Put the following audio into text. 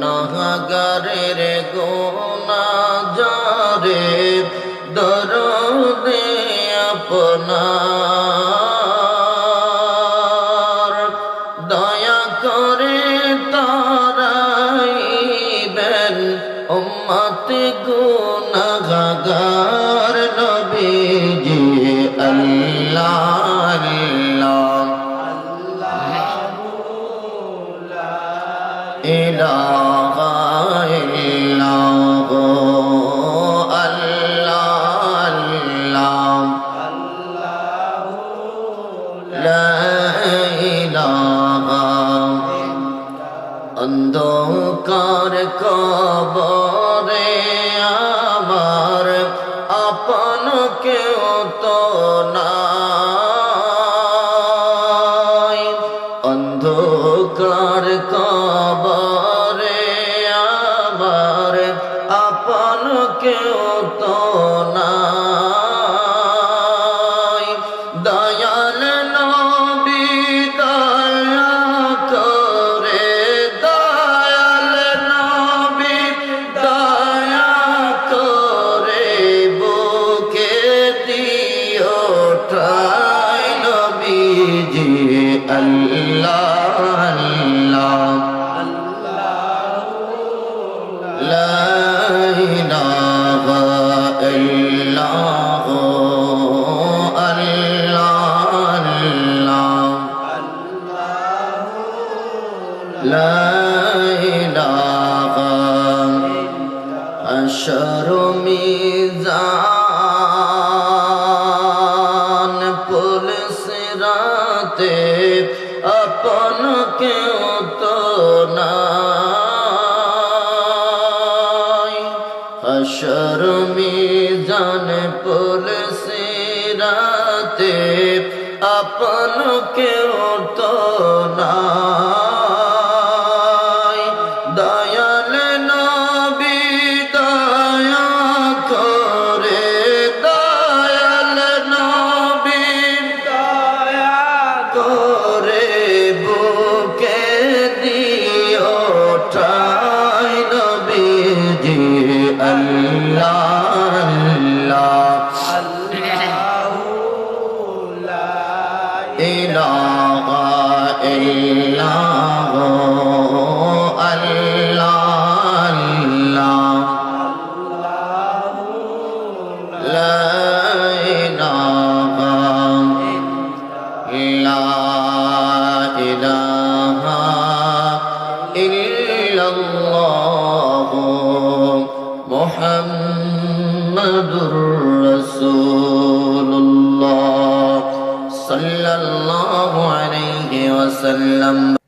গুনাহগারের গুনাহগারে দরদে আপনার দয়া করে তারাইবেন উম্মত গুনাহগার নবীজি আল্লাহ ইলাহা ইল্লাল্লাহ আল্লাহ আল্লাহ লা ইলাহা অন্ধকার কবরে আমার আপন কেউ তো নাই অন্ধকার কবরে আমার আপন কেউ তো নাই দয়াল নবী দয়া করে দয়াল নবী দয়া করে বুকে দিও ঠাই নবীজি আল্লাহ লা ইলাহা ইল্লাল্লাহ লা ইলাহা হাশর মিজান পুল সিরাতে আপন কেউ তো নাই হাশর মিজান পুল সিরাতে আপন কেউ তো নাই দয়াল নবী দয়া করে দয়াল নবী দয়া করে বুকে দিও ঠাই নবীজি আল্লাহ ইলাহা ইল্লাল্লাহ আল্লাহ লা ইলাহা ইল্লাল্লাহ মুহাম্মাদুর রাসূলুল্লাহ সাল্লাল্লাহু আলাইহি ওয়াসাল্লাম।